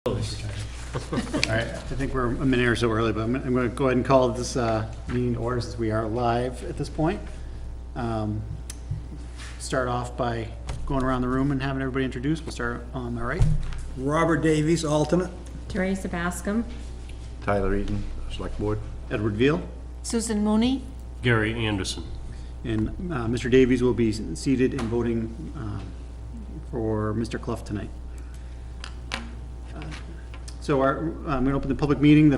All right, I think we're a minute or so early, but I'm going to go ahead and call this meeting to order since we are live at this point. Start off by going around the room and having everybody introduced. We'll start on my right. Robert Davies, alternate. Teresa Bascom. Tyler Eaton, Select Board. Edward Veal. Susan Mooney. Gary Anderson. And Mr. Davies will be seated and voting for Mr. Clough tonight. So I'm going to open the public meeting.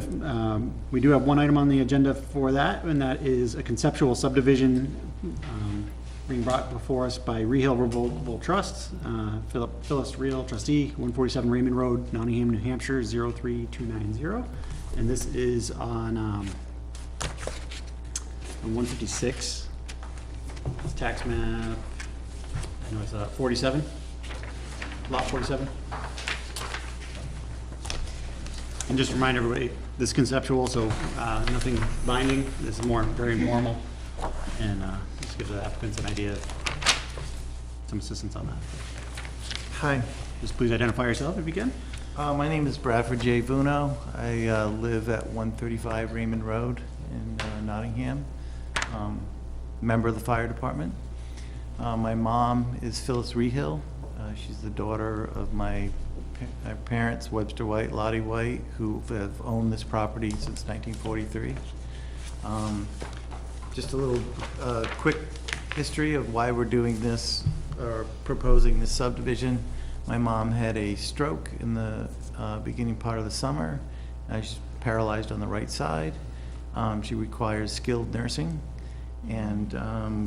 We do have one item on the agenda for that, and that is a conceptual subdivision being brought before us by Rehill Revocable Trust, Phyllis Real, trustee, 147 Raymond Road, Nottingham, New Hampshire, 03290. And this is on 156. It's tax map, I know it's 47, lot 47. And just remind everybody, this is conceptual, so nothing binding. This is more very informal, and just gives the applicants an idea of some assistance on that. Hi, Just please identify yourself if you can. my name is Bradford J. Vuno. I live at 135 Raymond Road in Nottingham. Member of the fire department. My mom is Phyllis Rehill. She's the daughter of my parents, Webster White, Lottie White, who have owned this property since 1943. Just a little quick history of why we're doing this, or proposing this subdivision. My mom had a stroke in the beginning part of the summer. She's paralyzed on the right side. She requires skilled nursing, and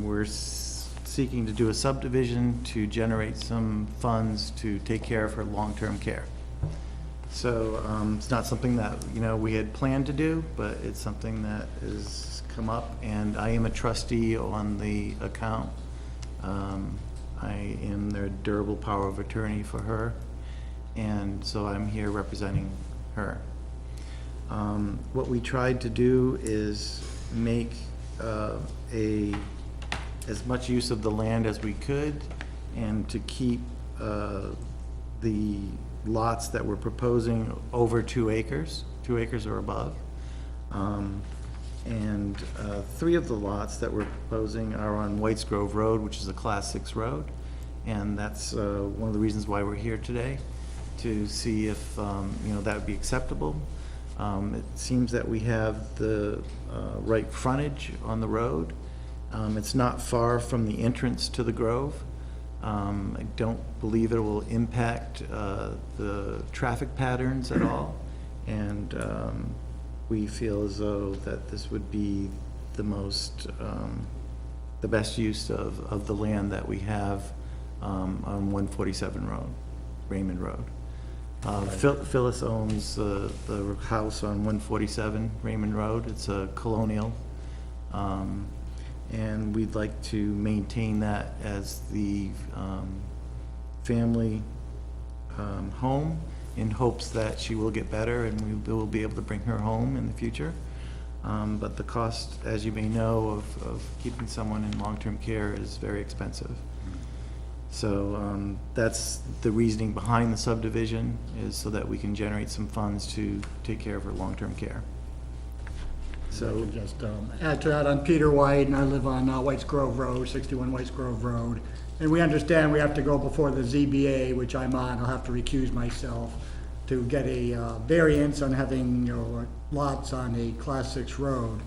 we're seeking to do a subdivision to generate some funds to take care of her long-term care. So it's not something that we had planned to do, but it's something that has come up, and I am a trustee on the account. I am their durable power of attorney for her, and so I'm here representing her. What we tried to do is make as much use of the land as we could, and to keep the lots that we're proposing over 2 acres, 2 acres or above. And 3 of the lots that we're proposing are on Whites Grove Road, which is a Class 6 road, and that's one of the reasons why we're here today, to see if that would be acceptable. It seems that we have the right frontage on the road. It's not far from the entrance to the Grove. I don't believe it will impact the traffic patterns at all, and we feel as though that this would be the best use of the land that we have on 147 Road, Raymond Road. Phyllis owns the house on 147 Raymond Road. It's a colonial. And we'd like to maintain that as the family home, in hopes that she will get better and we will be able to bring her home in the future. But the cost, as you may know, of keeping someone in long-term care is very expensive. So that's the reasoning behind the subdivision, is so that we can generate some funds to take care of her long-term care. So I could just add to that, I'm Peter White, and I live on Whites Grove Road, 61 Whites Grove Road. And we understand we have to go before the ZBA, which I'm on. I'll have to recuse myself to get a variance on having lots on a Class 6 road.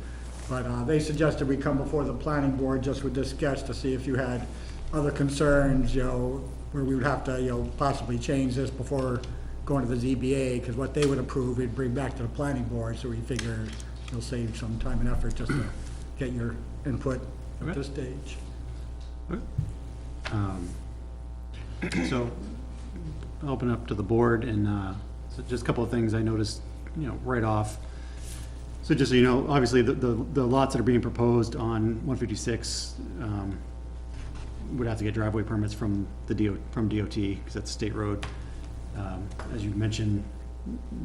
But they suggested we come before the planning board just with this sketch to see if you had other concerns, where we would have to possibly change this before going to the ZBA, because what they would approve, we'd bring back to the planning board. So we figure you'll save some time and effort just to get your input at this stage. Okay. So I'll open up to the board, and so just a couple of things I noticed, right off. So just so you know, obviously the lots that are being proposed on 156 would have to get driveway permits from DOT, because that's a state road. As you mentioned,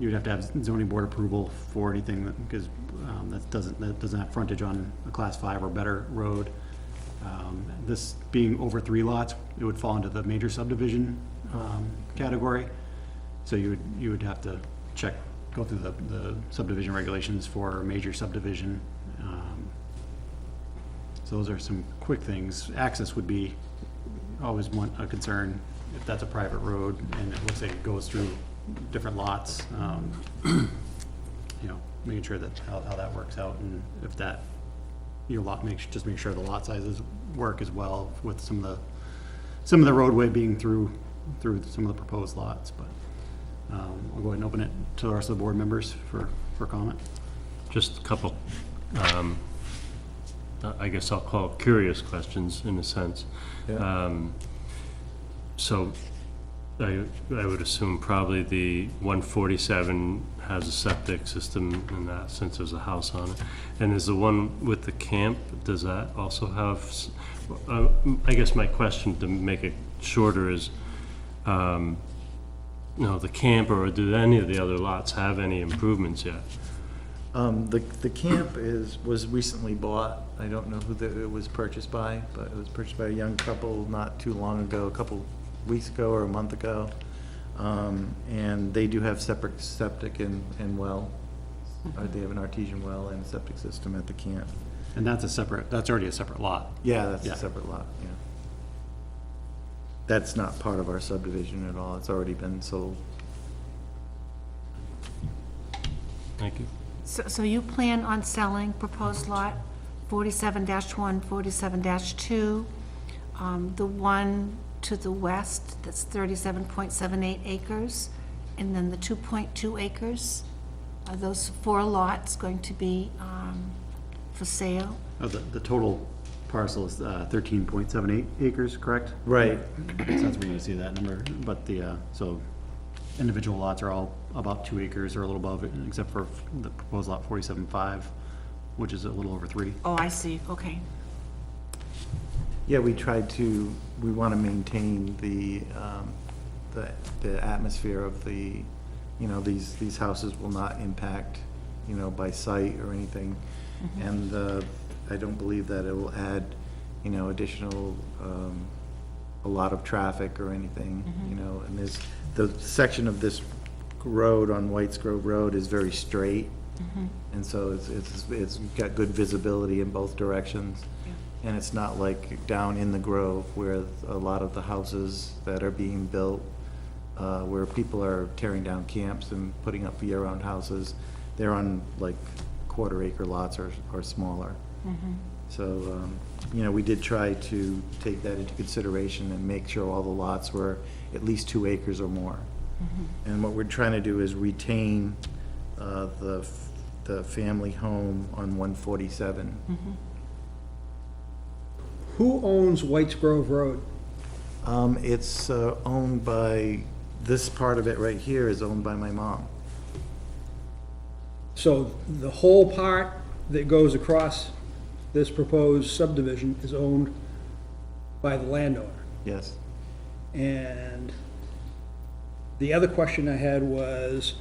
you'd have to have zoning board approval for anything, because that doesn't have frontage on a Class 5 or better road. This being over 3 lots, it would fall into the major subdivision category. So you would have to go through the subdivision regulations for a major subdivision. So those are some quick things. Access would be always a concern if that's a private road and it looks like it goes through different lots. You know, making sure that how that works out, and if that your lot just make sure the lot sizes work as well with some of the roadway being through some of the proposed lots. But I'll go ahead and open it to the rest of the board members for comment. Just a couple, I guess I'll call it curious questions in a sense. Yeah. So I would assume probably the 147 has a septic system in that since there's a house on it. And is the one with the camp, does that also have, I guess my question to make it shorter is, the camp, or do any of the other lots have any improvements yet? The camp was recently bought. I don't know who it was purchased by, but it was purchased by a young couple not too long ago, a couple weeks ago or a month ago. And they do have separate septic and well. They have an artesian well and a septic system at the camp. And that's already a separate lot. Yeah, that's Yeah. a separate lot, yeah. That's not part of our subdivision at all. It's already been sold. Thank you. So you plan on selling proposed lot 47-1, 47-2, the one to the west, that's 37.78 acres, and then the 2.2 acres? Are those 4 lots going to be for sale? Oh, the total parcel is 13.78 acres, correct? Right. So that's where you see that number, but so individual lots are all about 2 acres or a little above it, except for the proposed lot 47.5, which is a little over 3. Oh, I see, okay. Yeah, we want to maintain the atmosphere of these houses will not impact, by sight or anything. Mm-hmm. And I don't believe that it will add, additional, a lot of traffic or anything, Mm-hmm. and the section of this road on Whites Grove Road is very straight. Mm-hmm. And so it's got good visibility in both directions. Yeah. And it's not like down in the Grove where a lot of the houses that are being built, where people are tearing down camps and putting up year-round houses, they're on like quarter-acre lots or smaller. Mm-hmm. So, we did try to take that into consideration and make sure all the lots were at least 2 acres or more. Mm-hmm. And what we're trying to do is retain the family home on 147. Mm-hmm. Who owns Whites Grove Road? It's owned by, this part of it right here is owned by my mom. So the whole part that goes across this proposed subdivision is owned by the landowner. Yes. And the other question I had was,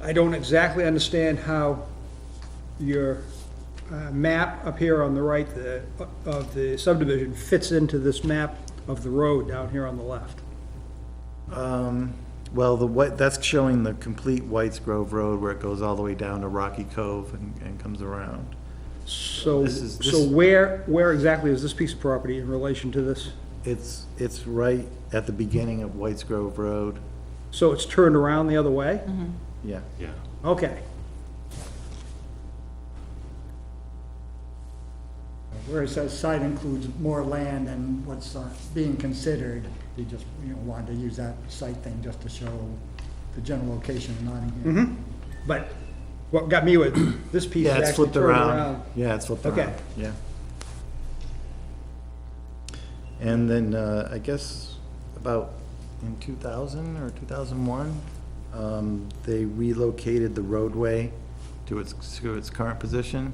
I don't exactly understand how your map up here on the right of the subdivision fits into this map of the road down here on the left. Well, that's showing the complete Whites Grove Road where it goes all the way down to Rocky Cove and comes around. So, This so where exactly is this piece of property in relation to this? It's right at the beginning of Whites Grove Road. So it's turned around the other way? Yeah. Yeah. Okay. Where it says site includes more land than what's being considered, you just, wanted to use that site thing just to show the general location of Nottingham. But what got me with this piece is Yeah, it's actually flipped turned around. around. Yeah, it's flipped Okay. around. Yeah. And then, I guess about in 2000 or 2001, they relocated the roadway to its current position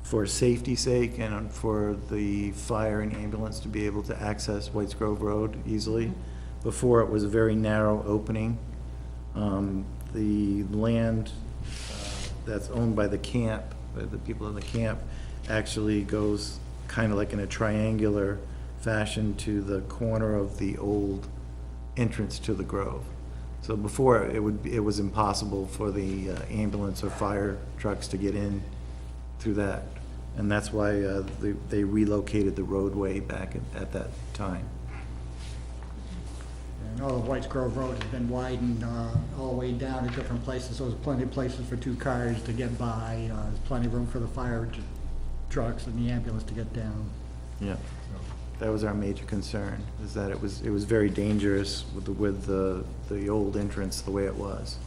for safety's sake and for the fire and ambulance to be able to access Whites Grove Road easily. Before, it was a very narrow opening. The land that's owned by the camp, by the people in the camp, actually goes kind of like in a triangular fashion to the corner of the old entrance to the Grove. So before, it was impossible for the ambulance or fire trucks to get in through that. And that's why they relocated the roadway back at that time. And all of Whites Grove Road has been widened all the way down to different places, so there's plenty of places for 2 cars to get by. There's plenty of room for the fire trucks and the ambulance to get down. Yeah. That was our major concern, is that it was very dangerous with the old entrance the way it was.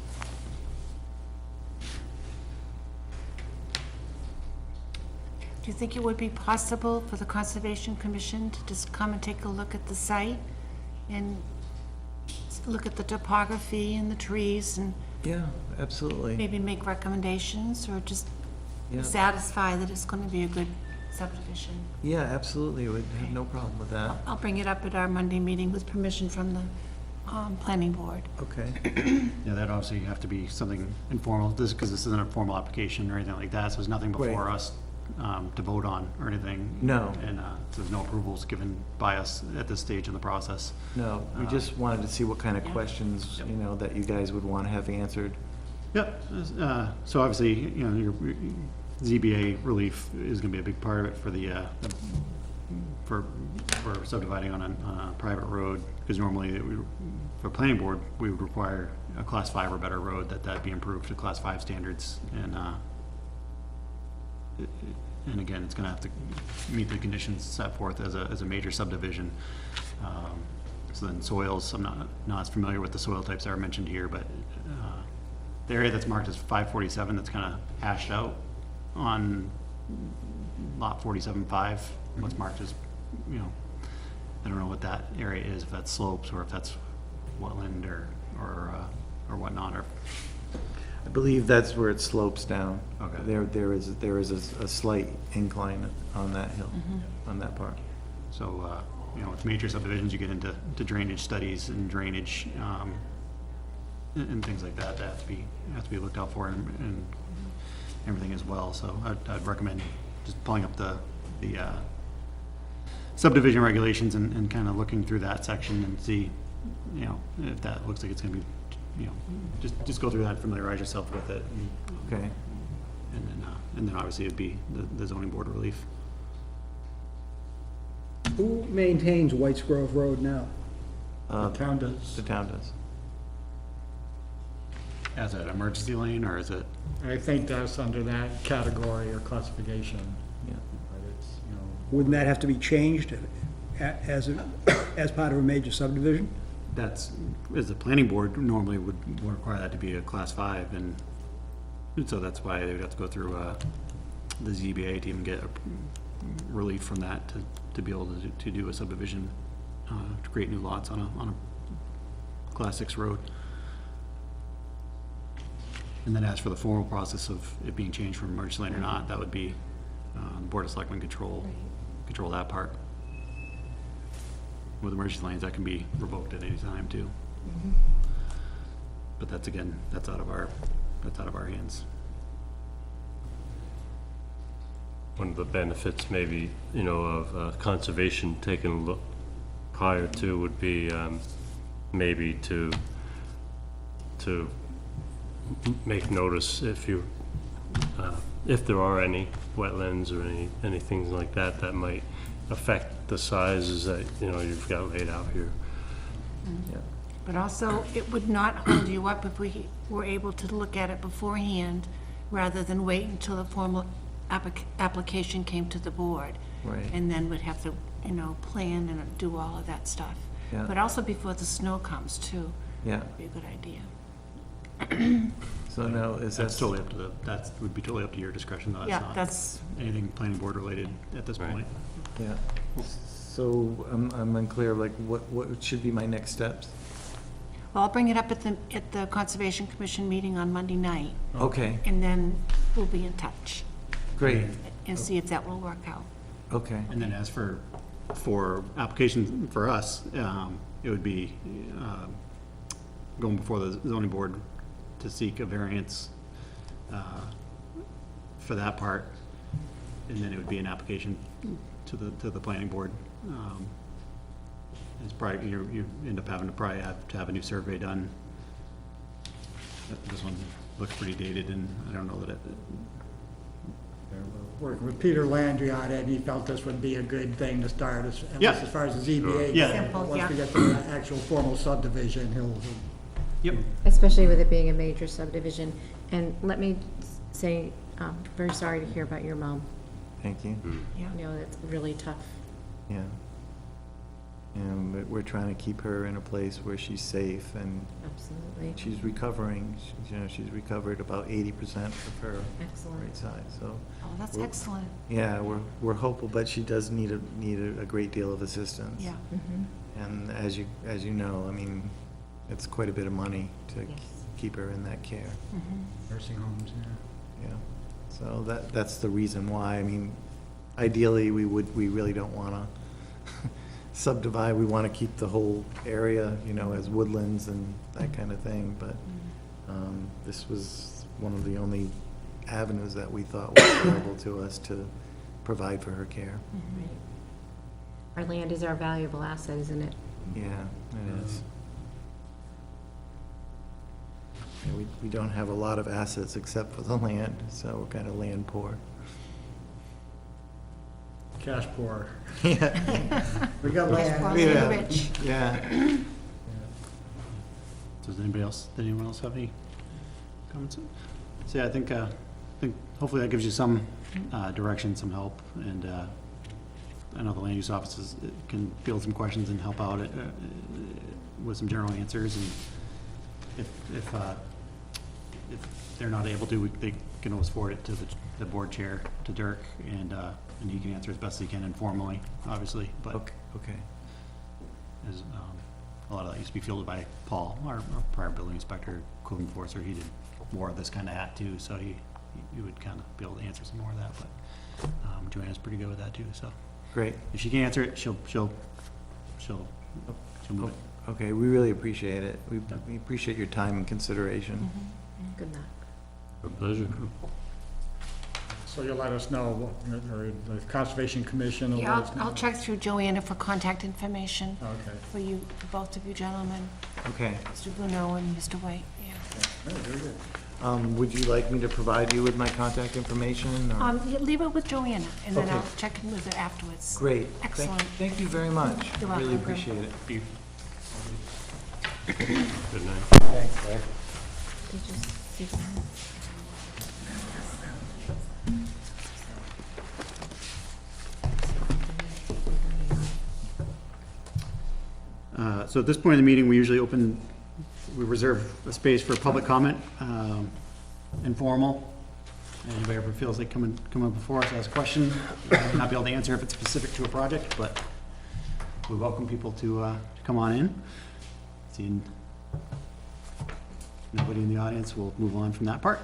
Do you think it would be possible for the Conservation Commission to just come and take a look at the site and look at the topography and the trees and Yeah, absolutely. maybe make recommendations, or just Yeah. satisfy that it's going to be a good subdivision? Yeah, absolutely, would have no problem with that. I'll bring it up at our Monday meeting with permission from the planning board. Okay, Yeah, that'd obviously have to be something informal, because this isn't a formal application or anything like that, so there's nothing before Right. us to vote on or anything. No. And so there's no approvals given by us at this stage in the process. no, we just wanted to see what kind of Yeah. questions, you know, that you guys would want to have answered. Yep, so obviously, you know, your ZBA relief is gonna be a big part of it for the, for subdividing on a private road, because normally, for planning board, we would require a class 5 or better road, that be improved to class 5 standards, and again, it's gonna have to meet the conditions set forth as a major subdivision. So then soils, I'm not as familiar with the soil types that are mentioned here, but the area that's marked as 547, that's kind of hashed out on lot 47-5, what's marked as, you know, I don't know what that area is, if that's slopes or if that's wetland or whatnot, or, I believe that's where it slopes down. Okay. There is a slight incline on that hill, on that part. so, you know, with major subdivisions, you get into drainage studies and drainage, and things like that, that have to be looked out for, and everything as well, so I'd recommend just pulling up the subdivision regulations and kind of looking through that section and see, you know, if that looks like it's gonna be, you know, just go through that, familiarize yourself with it, Okay, and then obviously it'd be the zoning board relief. Who maintains Whites Grove Road now? The town does. the town does. As an emergency lane, or is it? I think that's under that category or classification, Yeah. but it's, you know, Wouldn't that have to be changed as part of a major subdivision? That's, as the planning board normally would require that to be a class 5, and so that's why they would have to go through the ZBA to even get relief from that, to be able to do a subdivision, to create new lots on a class 6 road. And then as for the formal process of it being changed from emergency lane or not, that would be the Board of Selectmen control that part. With emergency lanes, that can be revoked at any time too. But that's, again, that's out of our hands. One of the benefits maybe, you know, of conservation taking a look prior to would be maybe to make notice if there are any wetlands or any things like that that might affect the sizes that, you know, you've got laid out here. Yeah. But also, it would not hold you up if we were able to look at it beforehand, rather than wait until the formal application came to the board. Right. And then would have to, you know, plan and do all of that stuff. Yeah. But also before the snow comes too, Yeah, would be a good idea. so now, is that? That's totally up to that would be totally up to your discretion, though. Yeah, That's not that's, anything planning board related at this Right. point. Yeah, so I'm unclear, like, what should be my next steps? well, I'll bring it up at the Conservation Commission meeting on Monday night, Okay, and then we'll be in touch great, and see if that will work out. okay, And then as for applications for us, it would be going before the zoning board to seek a variance for that part, and then it would be an application to the planning board. It's probably, you end up having to probably have a new survey done This one looks pretty dated, and I don't know that it, Working with Peter Landry on it, and he felt this would be a good thing to start, at Yeah. least as far as the ZBA. Yeah. goes. Simple, Once we yeah. get to the actual formal subdivision, he'll yep, Especially with it being a major subdivision. And let me say, very sorry to hear about your mom. Thank you. Yeah. You know, it's really tough. Yeah. And we're trying to keep her in a place where she's safe and Absolutely. she's recovering. She's recovered about 80% of her Excellent. right side, so. Oh, that's Well, excellent. Yeah, we're hopeful, but she does need a great deal of assistance. Yeah. Mhm. And as you know, I mean, it's quite a bit of money to Yes. keep her in that care. nursing homes, yeah. Yeah, so that's the reason why. I mean, ideally, we really don't wanna subdivide. We wanna keep the whole area, you know, as woodlands and that kind of thing, but, this was one of the only avenues that we thought was available to us to provide for her care. Right. Our land is our valuable asset, isn't it? Yeah, it is. Yeah, we don't have a lot of assets except for the land, so we're kind of land poor. Cash poor. Yeah, We got Yes, land. we're Yeah. rich. yeah. does anyone else have any comments? So, yeah, I think hopefully that gives you some, direction, some help, and, I know the land use offices can field some questions and help out, with some general answers, and if they're not able to, they can always forward it to the board chair, to Dirk, and he can answer as best he can informally, obviously, but Okay, as, a lot of that used to be fielded by Paul, our prior building inspector, code enforcer. He did more of this kind of hat too, so he would kind of be able to answer some more of that, but, Joanna's pretty good with that too, so. great. If she can answer it, she'll move it. Okay, we really appreciate it. We appreciate your time and consideration. Good luck. A pleasure. So you'll let us know, or the Conservation Commission will let Yeah, us know? I'll check through Joanna for contact information Okay. for you, for both of you gentlemen, Okay. Mr. Bruno and Mr. White, yeah. Very good. Would you like me to provide you with my contact information? or- Yeah, leave it with Joanna, and then I'll Okay. check in with her afterwards. Great. Excellent. Thank you very much. You're Really welcome. appreciate it. Good night. Thanks, Larry. Did you see that? So at this point in the meeting, we usually we reserve a space for public comment, informal. Anybody ever feels like coming up before us, ask a question, not be able to answer if it's specific to a project, but we welcome people to come on in. Seeing nobody in the audience, we'll move on from that part.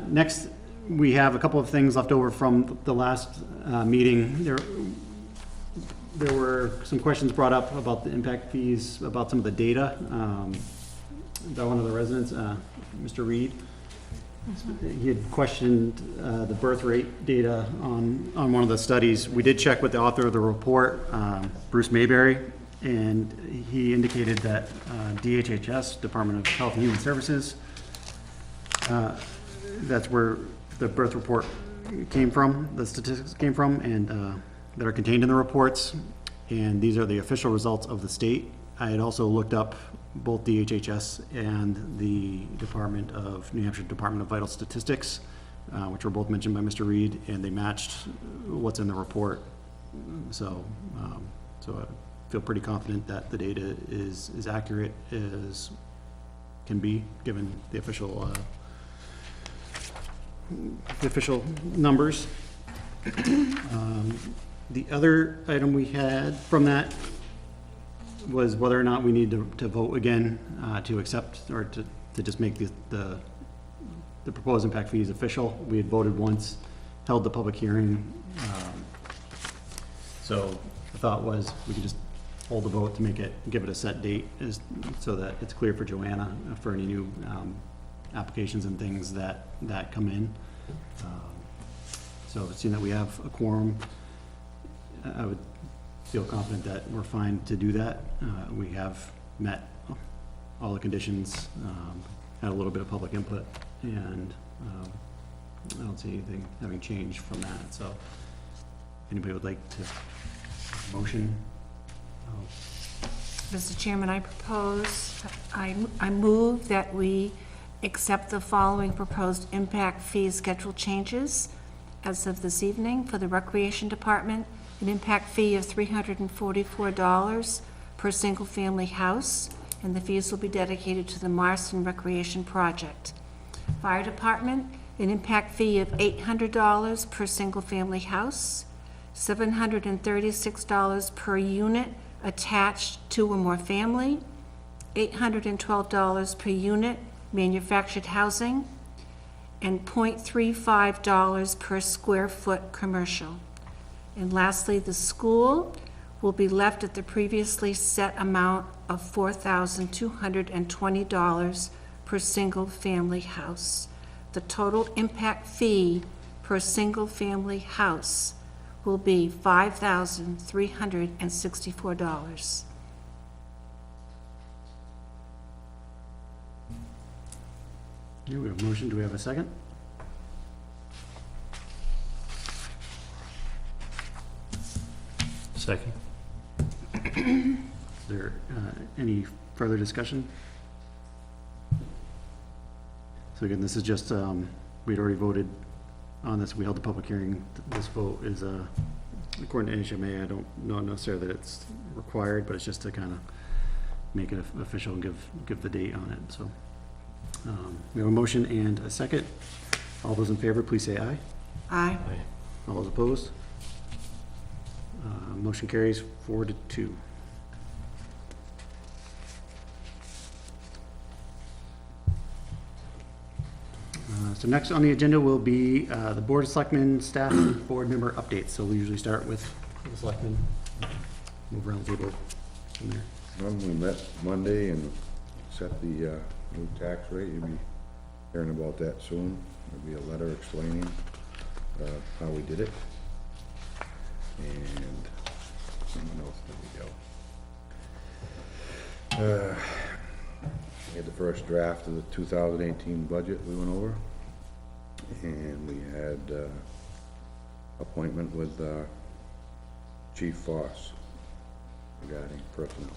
Next, we have a couple of things left over from the last meeting. There were some questions brought up about the impact fees, about some of the data. By one of the residents, Mr. Reed. He had questioned the birth rate data on one of the studies. We did check with the author of the report, Bruce Mayberry, and he indicated that DHHS, Department of Health and Human Services, that's where the birth report came from, the statistics came from, and that are contained in the reports, and these are the official results of the state. I had also looked up both DHHS and the New Hampshire Department of Vital Statistics, which were both mentioned by Mr. Reed, and they matched what's in the report. So I feel pretty confident that the data is as accurate as can be, given the official numbers. The other item we had from that was whether or not we need to vote again to accept, or to just make the proposed impact fees official. We had voted once, held the public hearing. So the thought was we could just hold the vote to give it a set date, so that it's clear for Joanna for any new applications and things that come in. So seeing that we have a quorum, I would feel confident that we're fine to do that. We have met all the conditions, had a little bit of public input, and I don't see anything having changed from that, so if anybody would like to motion? Mr. Chairman, I propose, I move that we accept the following proposed impact fee schedule changes as of this evening for the Recreation Department, an impact fee of $344 per single-family house, and the fees will be dedicated to the Marston Recreation Project. Fire Department, an impact fee of $800 per single-family house, $736 per unit attached to or more family, $812 per unit manufactured housing, and $0.35 per square foot commercial. And lastly, the school will be left at the previously set amount of $4,220 per single-family house. The total impact fee per single-family house will be $5,364. Okay, we have a motion, do we have a second? Second. Is there any further discussion? So again, this is just, we'd already voted on this, we held the public hearing. This vote is, according to NHMA, I don't know necessarily that it's required, but it's just to kind of make it official and give the date on it, so. We have a motion and a second. All those in favor, please say aye. Aye. All those opposed? Motion carries 4-2. So next on the agenda will be the Board of Selectmen staff and board member updates. So we usually start with the selectmen, move around the table from there. Well, we met Monday and set the new tax rate. You'll be hearing about that soon. There'll be a letter explaining how we did it. And what else did we go? We had the first draft of the 2018 budget we went over. And we had appointment with Chief Foss regarding personnel.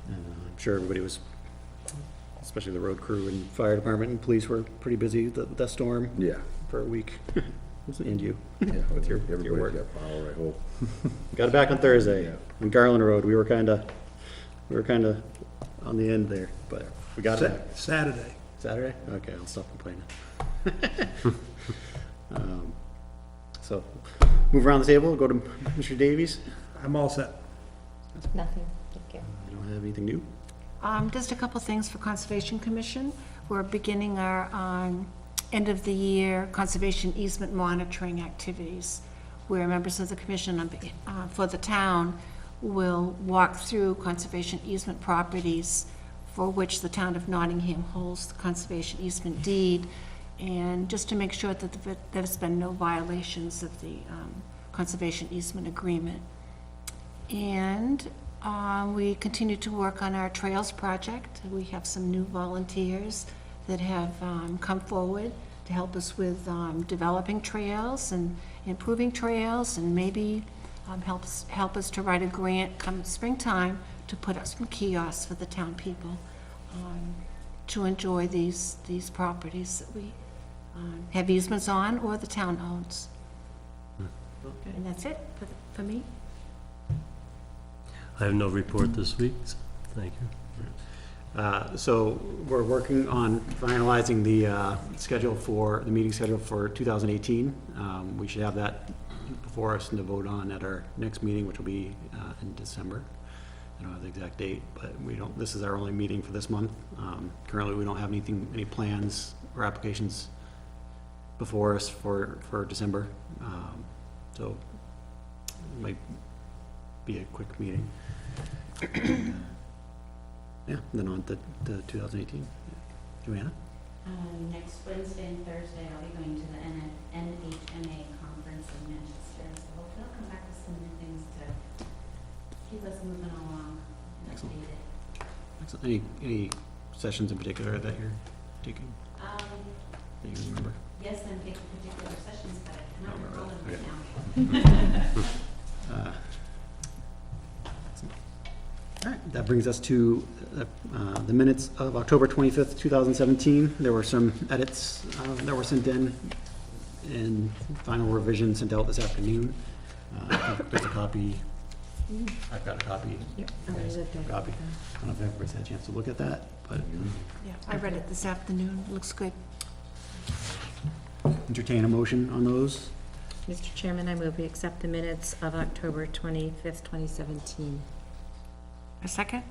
I'm sure everybody was, especially the road crew and fire department and police were pretty busy with that storm Yeah. for a week. And you, Yeah, with your everybody's work. got power, I hope. Got it back on Thursday Yeah. on Garland Road. We were kind of on the end there, but we got it back. Saturday. Saturday? Okay, I'll stop complaining. So, move around the table, go to Mr. Davies. I'm all set. Nothing, thank you. I don't have anything new. Just a couple things for Conservation Commission. We're beginning our end of the year conservation easement monitoring activities, where members of the commission for the town will walk through conservation easement properties for which the town of Nottingham holds the conservation easement deed, and just to make sure that there's been no violations of the conservation easement agreement. And we continue to work on our trails project. We have some new volunteers that have come forward to help us with developing trails and improving trails, and maybe help us to write a grant come springtime to put up some kiosks for the town people to enjoy these properties that we have easements on or the town owns. And that's it for me. I have no report this week, so thank you. So we're working on finalizing the schedule for, the meeting schedule for 2018. We should have that before us and to vote on at our next meeting, which will be in December. I don't have the exact date, but this is our only meeting for this month. Currently, we don't have any plans or applications before us for December. So it might be a quick meeting. Yeah, then on to 2018. Joanna? Next Wednesday and Thursday, I'll be going to the NHMA conference in Manchester, so hopefully I'll come back with some new things to keep us moving along and Excellent. update it. So any sessions in particular that you're taking, that you remember? Yes, I'm taking particular sessions, but I cannot recall them Okay. right now. All right, that brings us to the minutes of October 25th, 2017. There were some edits that were sent in, and final revision sent out this afternoon. There's a copy. I've got a copy. Yep. You guys have a copy. I don't know if everybody's had a chance to look at that, but Yeah, I read it this afternoon, looks good. entertain a motion on those. Mr. Chairman, I move we accept the minutes of October 25th, 2017. A second?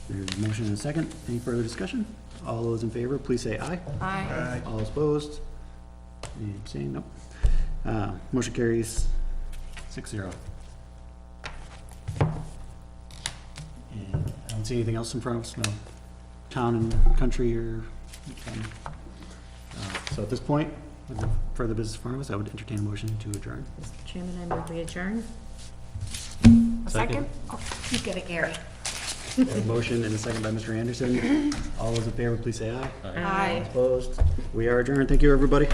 There's a motion and a second. Any further discussion? All those in favor, please say aye. Aye. All opposed? Any abstained? Nope. Motion carries 6-0. And I don't see anything else in front of us, no town and country or, so at this point, with no further business in front of us, I would entertain a motion to adjourn. Mr. Chairman, I move we adjourn. A second? Oh, you get it, Gary. A motion and a second by Mr. Anderson. All those in favor, please say aye. Aye. Opposed? We are adjourned. Thank you, everybody.